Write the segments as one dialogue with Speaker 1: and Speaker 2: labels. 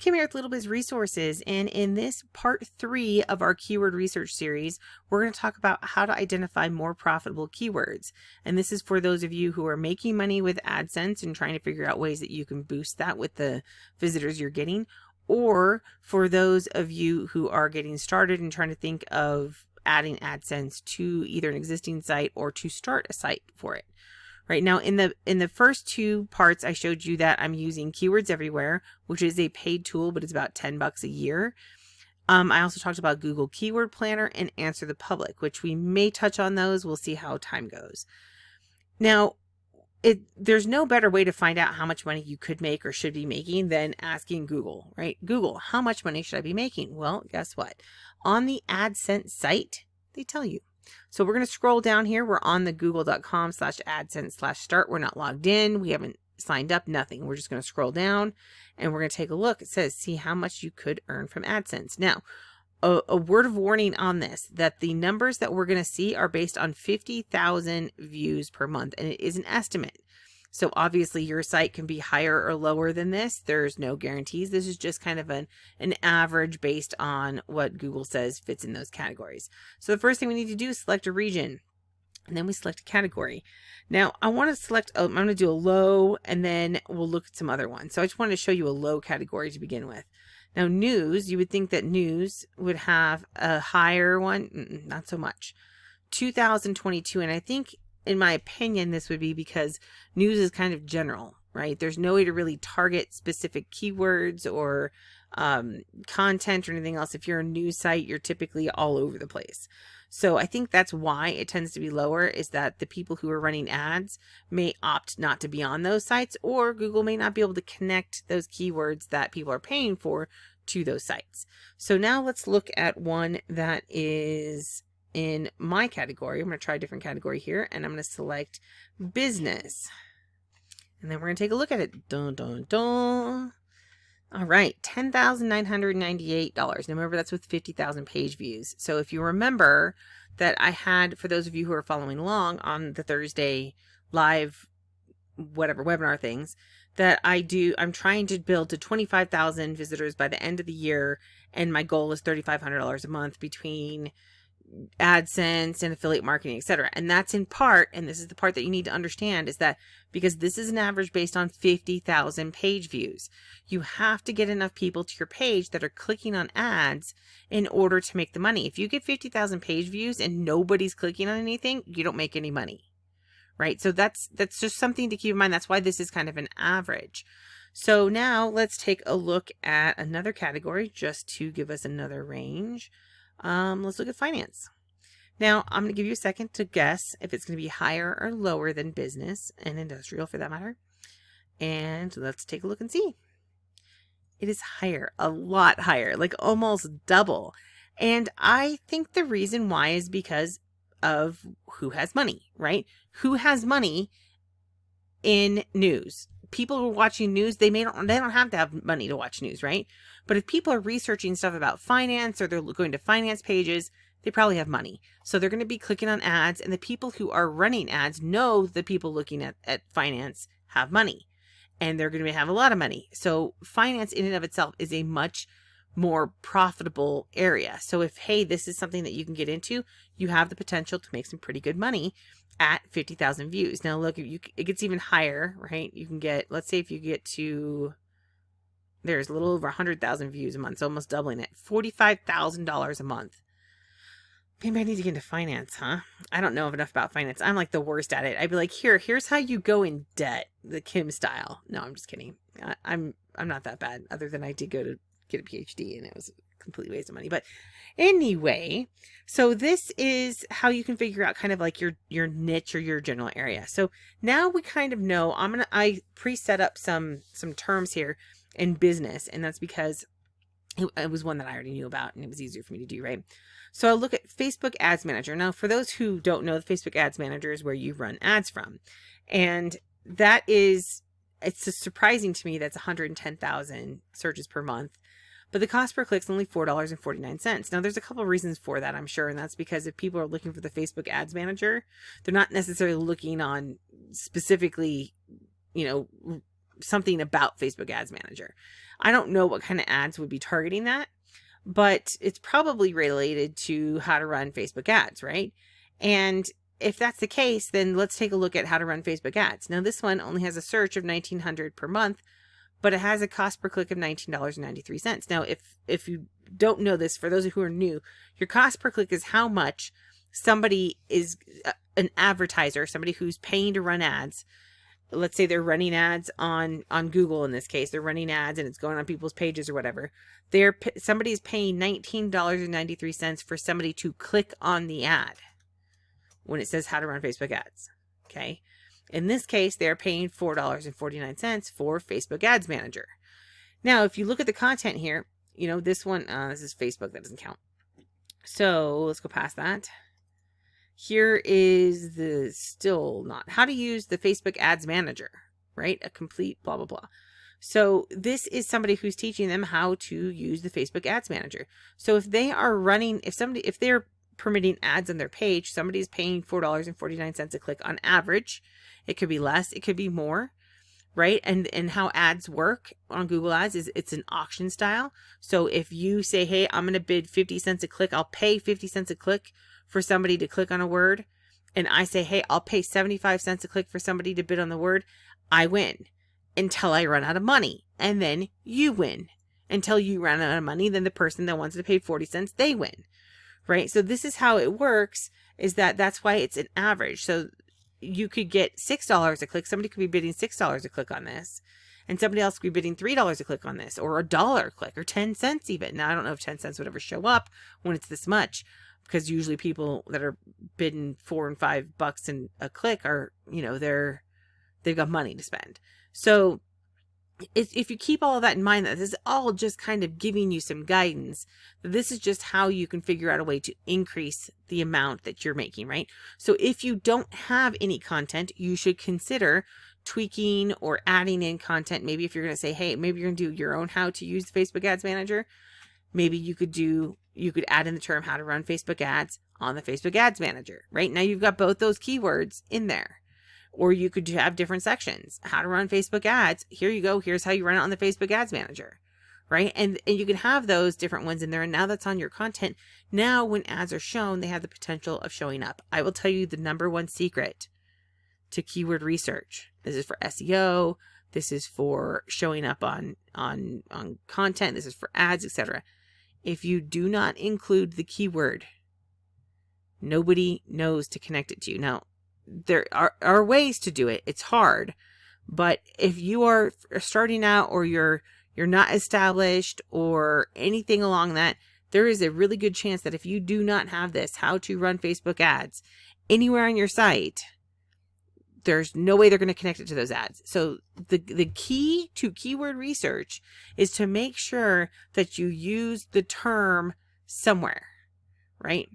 Speaker 1: Kim here with Little Biz Resources, and in this part 3 of our keyword research series, we're going to talk about how to identify more profitable keywords. And this is for those of you who are making money with AdSense and trying to figure out ways that you can boost that with the visitors you're getting, or for those of you who are getting started and trying to think of adding AdSense to either an existing site or to start a site for it. Right now, in the first two parts, I showed you that I'm using Keywords Everywhere, which is a paid tool, but it's about $10 a year. I also talked about Google Keyword Planner and Answer the Public, which we may touch on those. We'll see how time goes. Now, there's no better way to find out how much money you could make or should be making than asking Google, right? Google, how much money should I be making? Well, guess what? On the AdSense site, they tell you. So we're going to scroll down here. We're on the google.com/adsense/start. We're not logged in. We haven't signed up, nothing. We're just going to scroll down and we're going to take a look. It says, see how much you could earn from AdSense. Now, a word of warning on this, that the numbers that we're going to see are based on 50,000 views per month, and it is an estimate. So obviously your site can be higher or lower than this. There's no guarantees. This is just kind of an average based on what Google says fits in those categories. So the first thing we need to do is select a region, and then we select a category. Now I want to select, I'm going to do a low, and then we'll look at some other ones. So I just wanted to show you a low category to begin with. Now news, you would think that news would have a higher one. Not so much. 2022, and I think, in my opinion, this would be because news is kind of general, right? There's no way to really target specific keywords or content or anything else. If you're a news site, you're typically all over the place. So I think that's why it tends to be lower, is that the people who are running ads may opt not to be on those sites, or Google may not be able to connect those keywords that people are paying for to those sites. So now let's look at one that is in my category. I'm going to try a different category here, and I'm going to select business, and then we're going to take a look at it. Dun, dun, dun. All right, $10,998. Now remember, that's with 50,000 page views. So if you remember that I had, for those of you who are following along on the Thursday live whatever webinar things that I do, I'm trying to build to 25,000 visitors by the end of the year, and my goal is $3,500 a month between AdSense and affiliate marketing, etc. And that's in part, and this is the part that you need to understand, is that because this is an average based on 50,000 page views, you have to get enough people to your page that are clicking on ads in order to make the money. If you get 50,000 page views and nobody's clicking on anything, you don't make any money, right? So that's just something to keep in mind. That's why this is kind of an average. So now let's take a look at another category just to give us another range. Let's look at finance. Now, I'm going to give you a second to guess if it's going to be higher or lower than business and industrial, for that matter. And let's take a look and see. It is higher, a lot higher, like almost double. And I think the reason why is because of who has money, right? Who has money in news? People who are watching news, they don't have to have money to watch news, right? But if people are researching stuff about finance, or they're going to finance pages, they probably have money. So they're going to be clicking on ads, and the people who are running ads know the people looking at finance have money, and they're going to have a lot of money. So finance in and of itself is a much more profitable area. So if, hey, this is something that you can get into, you have the potential to make some pretty good money at 50,000 views. Now look, it gets even higher, right? You can get, let's say if you get to, there's a little over 100,000 views a month, so almost doubling it, $45,000 a month. Maybe I need to get into finance, huh? I don't know enough about finance. I'm like the worst at it. I'd be like, here's how you go in debt, the Kim style. No, I'm just kidding. I'm not that bad, other than I did go to get a PhD, and it was a complete waste of money. But anyway, so this is how you can figure out kind of like your niche or your general area. So now we kind of know. I pre-set up some terms here in business, and that's because it was one that I already knew about, and it was easier for me to do, right? So I'll look at Facebook Ads Manager. Now, for those who don't know, the Facebook Ads Manager is where you run ads from, and that is, it's just surprising to me that's 110,000 searches per month. But the cost per click is only $4.49. Now, there's a couple of reasons for that, I'm sure. And that's because if people are looking for the Facebook Ads Manager, they're not necessarily looking on specifically, something about Facebook Ads Manager. I don't know what kind of ads would be targeting that, but it's probably related to how to run Facebook ads, right? And if that's the case, then let's take a look at how to run Facebook ads. Now, this one only has a search of $1,900 per month, but it has a cost per click of $19.93. Now, if you don't know this, for those who are new, your cost per click is how much somebody is an advertiser, somebody who's paying to run ads. Let's say they're running ads on Google. In this case, they're running ads and it's going on people's pages or whatever. Somebody's paying $19.93 for somebody to click on the ad when it says how to run Facebook ads. Okay. In this case, they're paying $4.49 for Facebook Ads Manager. Now, if you look at the content here, you know, this one, this is Facebook, that doesn't count. So let's go past that. Here is the still not how to use the Facebook Ads Manager, right? A complete blah, blah, blah. So this is somebody who's teaching them how to use the Facebook Ads Manager. So if they are running, if they're permitting ads on their page, somebody's paying $4.49 a click on average. It could be less, it could be more, right? And how ads work on Google Ads is it's an auction style. So if you say, hey, I'm going to bid 50 cents a click, I'll pay 50 cents a click for somebody to click on a word. And I say, hey, I'll pay 75 cents a click for somebody to bid on the word. I win until I run out of money. And then you win until you run out of money. Then the person that wants to pay 40 cents, they win, right? So this is how it works, is that's why it's an average. So you could get $6 a click. Somebody could be bidding $6 a click on this, and somebody else could be bidding $3 a click on this, or $1 a click, or 10 cents even. Now, I don't know if 10 cents would ever show up when it's this much, because usually people that are bidding $4 and $5 in a click are, you know, they've got money to spend. So if you keep all of that in mind, that this is all just kind of giving you some guidance, this is just how you can figure out a way to increase the amount that you're making, right? So if you don't have any content, you should consider tweaking or adding in content. Maybe if you're going to say, hey, maybe you're going to do your own how to use the Facebook Ads Manager, maybe you could add in the term how to run Facebook ads on the Facebook Ads Manager, right? Now you've got both those keywords in there. Or you could have different sections. How to run Facebook ads. Here you go. Here's how you run it on the Facebook Ads Manager, right? And you can have those different ones in there. And now that's on your content. Now when ads are shown, they have the potential of showing up. I will tell you the number one secret to keyword research. This is for SEO. This is for showing up on content. This is for ads, etc. If you do not include the keyword, nobody knows to connect it to you. Now, there are ways to do it. It's hard, but if you are starting out, or you're not established or anything along that, there is a really good chance that if you do not have this, how to run Facebook ads anywhere on your site, there's no way they're going to connect it to those ads. So the key to keyword research is to make sure that you use the term somewhere, right?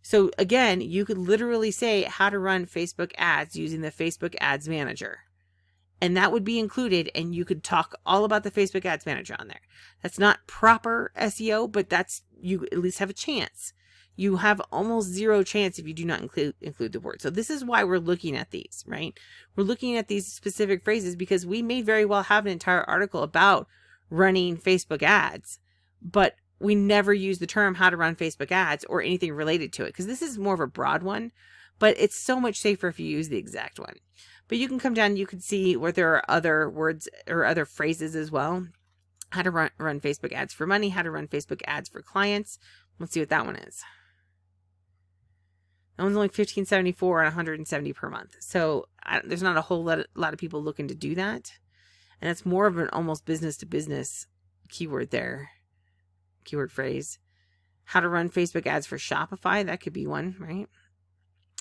Speaker 1: So again, you could literally say how to run Facebook ads using the Facebook Ads Manager, and that would be included. And you could talk all about the Facebook Ads Manager on there. That's not proper SEO, but you at least have a chance. You have almost zero chance if you do not include the word. So this is why we're looking at these, right? We're looking at these specific phrases because we may very well have an entire article about running Facebook ads, but we never use the term how to run Facebook ads or anything related to it, because this is more of a broad one, but it's so much safer if you use the exact one. But you can come down, you can see where there are other words or other phrases as well. How to run Facebook ads for money, how to run Facebook ads for clients. Let's see what that one is. That one's only $15.74 and $170 per month. So there's not a whole lot of people looking to do that. And it's more of an almost business to business keyword there. Keyword phrase. How to run Facebook ads for Shopify. That could be one, right?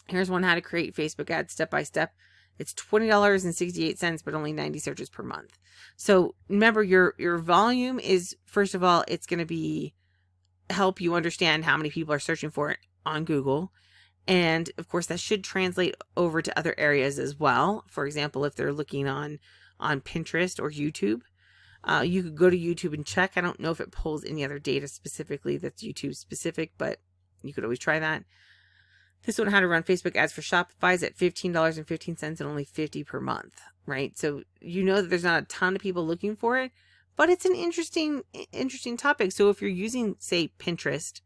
Speaker 1: Here's one, how to create Facebook ads step by step. It's $20.68, but only 90 searches per month. So remember, your volume is, first of all, it's going to help you understand how many people are searching for it on Google. And of course, that should translate over to other areas as well. For example, if they're looking on Pinterest or YouTube, you could go to YouTube and check. I don't know if it pulls any other data specifically that's YouTube specific, but you could always try that. This one, how to run Facebook ads for Shopify, is at $15.15 and only $50 per month, right? So you know that there's not a ton of people looking for it, but it's an interesting topic. So if you're using, say, Pinterest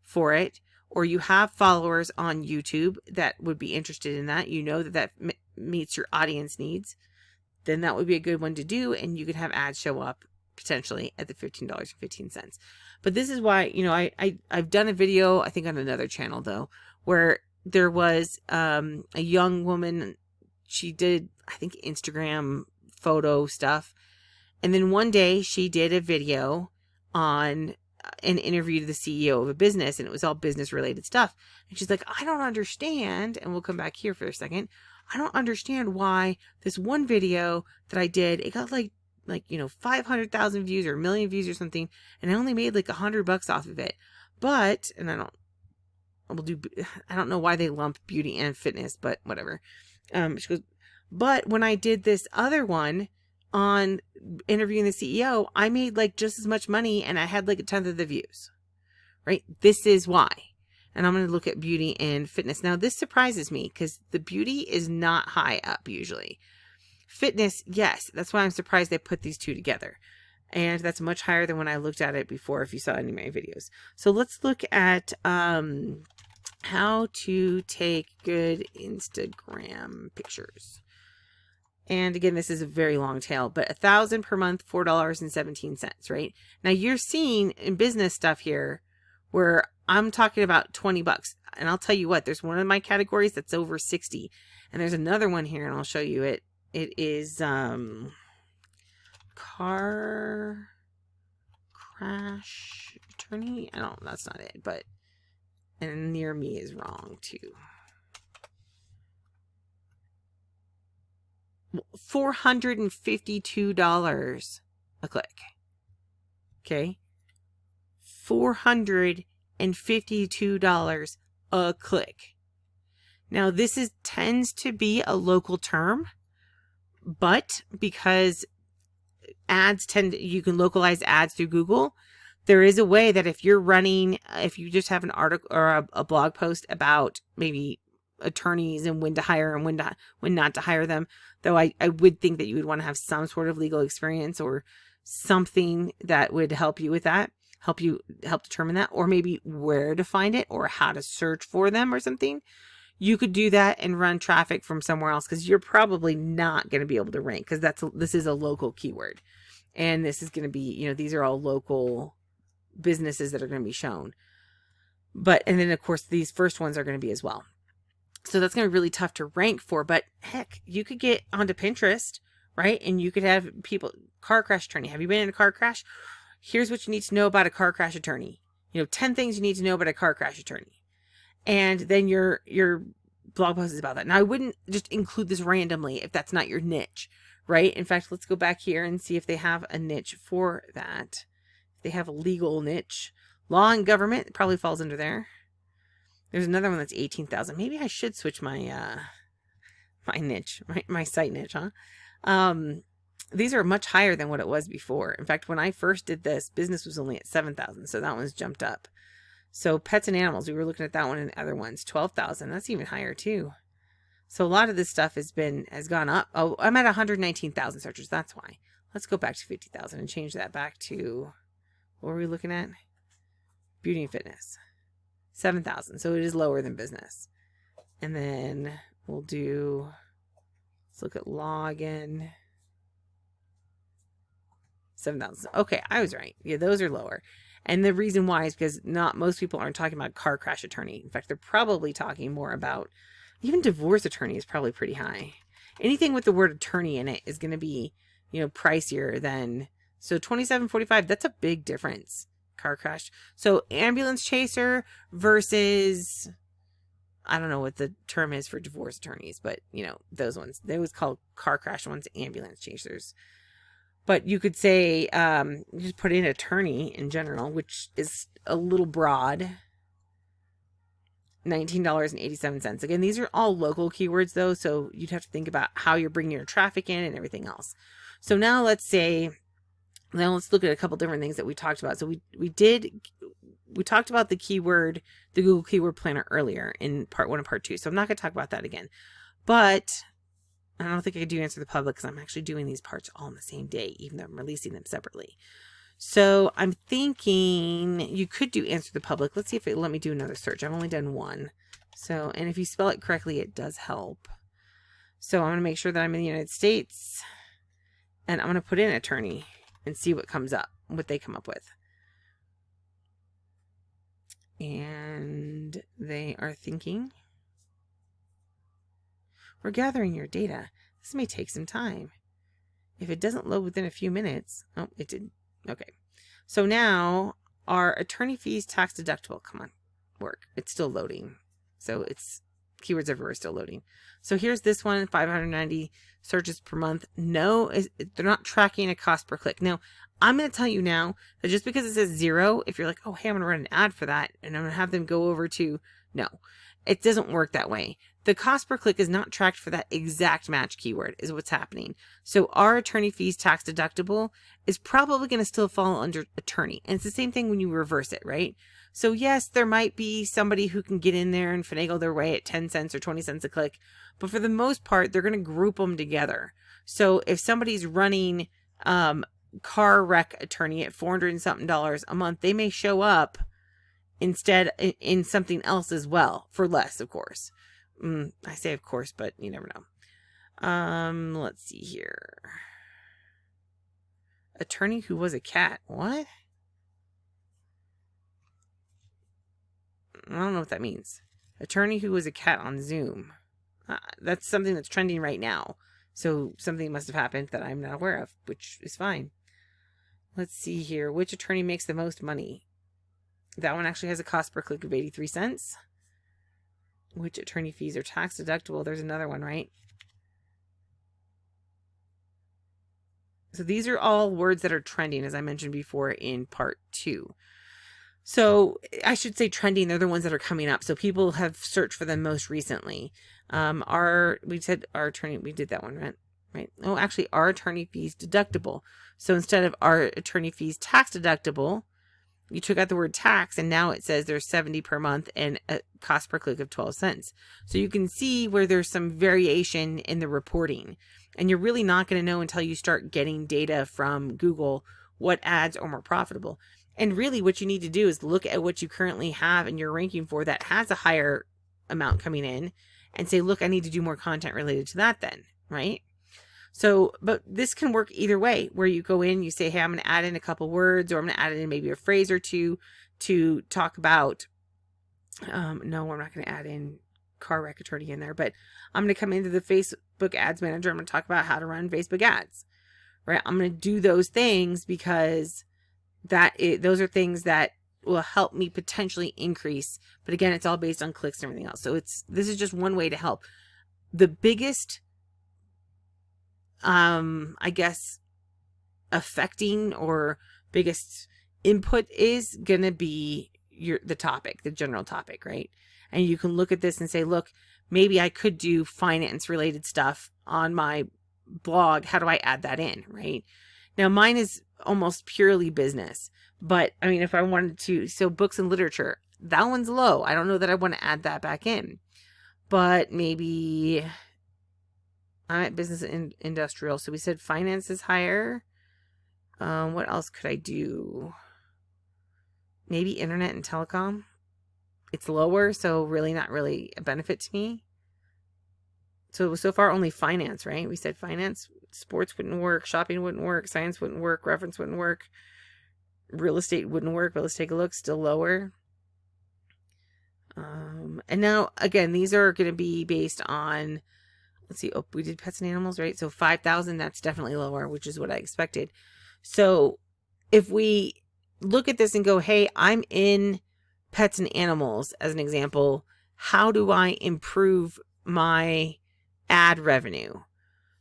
Speaker 1: for it, or you have followers on YouTube that would be interested in that, you know that meets your audience needs, then that would be a good one to do, and you could have ads show up potentially at the $15.15. But this is why, you know, I've done a video, I think on another channel though, where there was a young woman. She did, I think, Instagram photo stuff, and then one day she did a video on an interview to the CEO of a business, and it was all business related stuff. And she's like, I don't understand, and we'll come back here for a second, I don't understand why this one video that I did, it got like, you know, 500,000 views or 1,000,000 views or something, and I only made like $100 off of it. But, and I don't know why they lump beauty and fitness, but whatever. She goes, but when I did this other one on interviewing the CEO, I made like just as much money, and I had like 1/10 of the views, right? This is why. And I'm going to look at beauty and fitness. Now, this surprises me because the beauty is not high up usually. Fitness, yes. That's why I'm surprised they put these two together. And that's much higher than when I looked at it before, if you saw any of my videos. So let's look at how to take good Instagram pictures. And again, this is a very long tail, but $1,000 per month, $4.17, right? Now you're seeing in business stuff here where I'm talking about $20. And I'll tell you what, there's one of my categories that's over 60. And there's another one here, and I'll show you it. It is car crash attorney. I don't, that's not it, but, and near me is wrong too. $452 a click. Okay. $452 a click. Now this tends to be a local term, but because ads you can localize ads through Google, there is a way that if you're running, if you just have an article or a blog post about maybe attorneys and when to hire and when not to hire them, though I would think that you would want to have some sort of legal experience or something that would help you with that, help determine that, or maybe where to find it or how to search for them or something. You could do that and run traffic from somewhere else, because you're probably not going to be able to rank, because this is a local keyword, and this is going to be, you know, these are all local businesses that are going to be shown. But, and then of course these first ones are going to be as well. So that's going to be really tough to rank for, but heck, you could get onto Pinterest, right? And you could have people, car crash attorney. Have you been in a car crash? Here's what you need to know about a car crash attorney. You know, 10 things you need to know about a car crash attorney. And then your blog post is about that. Now, I wouldn't just include this randomly if that's not your niche, right? In fact, let's go back here and see if they have a niche for that. If they have a legal niche. Law and government probably falls under there. There's another one that's 18,000. Maybe I should switch my my niche, my site niche, huh? These are much higher than what it was before. In fact, when I first did this, business was only at 7,000, so that one's jumped up. So pets and animals, we were looking at that one and other ones, 12,000. That's even higher too. So a lot of this stuff has gone up. Oh, I'm at 119,000 searches. That's why. Let's go back to 50,000 and change that back to, what were we looking at? Beauty and fitness. 7,000. So it is lower than business. And then we'll do, let's look at law again. 7,000. Okay, I was right. Yeah, those are lower. And the reason why is because most people aren't talking about car crash attorney. In fact, they're probably talking more about, even divorce attorney is probably pretty high. Anything with the word attorney in it is going to be, you know, pricier than, so 27.45, that's a big difference. Car crash. So ambulance chaser versus, I don't know what the term is for divorce attorneys, but you know, those ones, they was called car crash ones, ambulance chasers. But you could say, just put in attorney in general, which is a little broad. $19.87. Again, these are all local keywords though, so you'd have to think about how you're bringing your traffic in and everything else. So now let's look at a couple different things that we talked about. So we talked about the Google Keyword Planner earlier in part 1 and part 2. So I'm not going to talk about that again. But I don't think I could do answer the public because I'm actually doing these parts all on the same day, even though I'm releasing them separately. So I'm thinking you could do answer the public. Let's see if it let me do another search. I've only done one. So, and if you spell it correctly, it does help. So I'm going to make sure that I'm in the United States, and I'm going to put in attorney and see what comes up, what they come up with. And they are thinking, we're gathering your data. This may take some time. If it doesn't load within a few minutes, oh, it did. Okay. So now our attorney fees tax deductible. Come on, work. It's still loading. So it's keywords everywhere still loading. So here's this one, 590 searches per month. No, they're not tracking a cost per click. Now, I'm going to tell you now that just because it says 0, if you're like, oh, hey, I'm going to run an ad for that, and I'm going to have them go over to, no, it doesn't work that way. The cost per click is not tracked for that exact match keyword is what's happening. So our attorney fees tax deductible is probably going to still fall under attorney. And it's the same thing when you reverse it, right? So yes, there might be somebody who can get in there and finagle their way at 10 cents or 20 cents a click. But for the most part, they're going to group them together. So if somebody's running car wreck attorney at $400 and something a month, they may show up instead in something else as well for less, of course. I say of course, but you never know. Let's see here. Attorney who was a cat. What? I don't know what that means. Attorney who was a cat on Zoom. That's something that's trending right now. So something must have happened that I'm not aware of, which is fine. Let's see here. Which attorney makes the most money? That one actually has a cost per click of 83 cents. Which attorney fees are tax deductible? There's another one, right? So these are all words that are trending, as I mentioned before in part 2. So I should say trending, they're the ones that are coming up. So people have searched for them most recently. We said our attorney, we did that one, right? Oh, actually our attorney fees deductible. So instead of our attorney fees tax deductible, you took out the word tax, and now it says there's 70 per month and a cost per click of 12 cents. So you can see where there's some variation in the reporting, and you're really not going to know until you start getting data from Google what ads are more profitable. And really what you need to do is look at what you currently have and you're ranking for that has a higher amount coming in and say, look, I need to do more content related to that then, right? So, but this can work either way, where you go in, you say, hey, I'm going to add in a couple words, or I'm going to add in maybe a phrase or two to talk about, no, I'm not going to add in car wreck attorney in there, but I'm going to come into the Facebook ads manager. I'm going to talk about how to run Facebook ads, right? I'm going to do those things because those are things that will help me potentially increase. But again, it's all based on clicks and everything else. So this is just one way to help. The biggest I guess affecting or biggest input is going to be the topic, the general topic, right? And you can look at this and say, look, maybe I could do finance related stuff on my blog. How do I add that in, right? Now mine is almost purely business, but I mean, if I wanted to, so books and literature, that one's low. I don't know that I want to add that back in, but maybe I'm at business and industrial. So we said finance is higher. What else could I do? Maybe internet and telecom. It's lower, so really not really a benefit to me. So far only finance, right? We said finance, sports wouldn't work, shopping wouldn't work, science wouldn't work, reference wouldn't work, real estate wouldn't work, but let's take a look, still lower. And now, again, these are going to be based on, let's see, oh, we did pets and animals, right? So 5,000, that's definitely lower, which is what I expected. So if we look at this and go, hey, I'm in pets and animals as an example, how do I improve my ad revenue?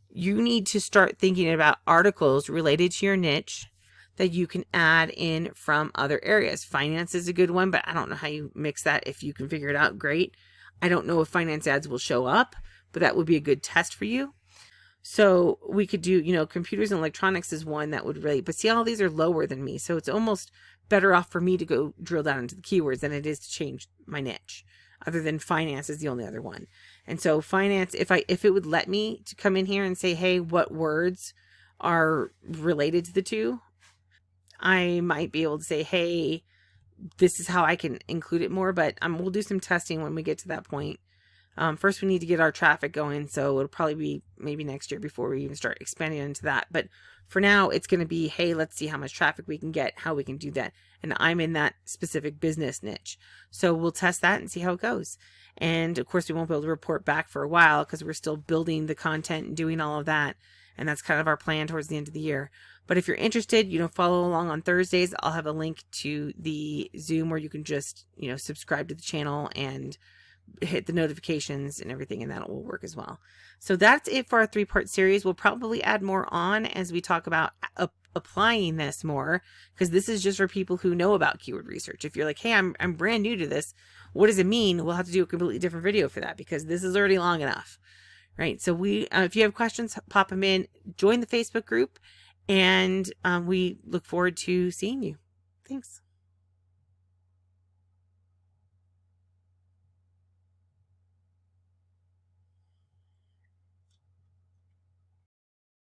Speaker 1: You need to start thinking about articles related to your niche that you can add in from other areas. Finance is a good one, but I don't know how you mix that. If you can figure it out, great. I don't know if finance ads will show up, but that would be a good test for you. So we could do, computers and electronics is one that would really, but see, all these are lower than me. So it's almost better off for me to go drill down into the keywords than it is to change my niche. other than finance is the only other one. And so finance, if it would let me to come in here and say, hey, what words are related to the two, I might be able to say, hey, this is how I can include it more, but we'll do some testing when we get to that point. First, we need to get our traffic going, so it'll probably be maybe next year before we even start expanding into that. But for now, it's going to be, hey, let's see how much traffic we can get, how we can do that. And I'm in that specific business niche. So we'll test that and see how it goes. And of course, we won't be able to report back for a while because we're still building the content and doing all of that. And that's kind of our plan towards the end of the year. But if you're interested, follow along on Thursdays. I'll have a link to the Zoom where you can just, subscribe to the channel and hit the notifications and everything, and that will work as well. So that's it for our 3-part series. We'll probably add more on as we talk about applying this more, because this is just for people who know about keyword research. If you're like, hey, I'm brand new to this, what does it mean? We'll have to do a completely different video for that, because this is already long enough, right? So if you have questions, pop them in, join the Facebook group, and we look forward to seeing you. Thanks.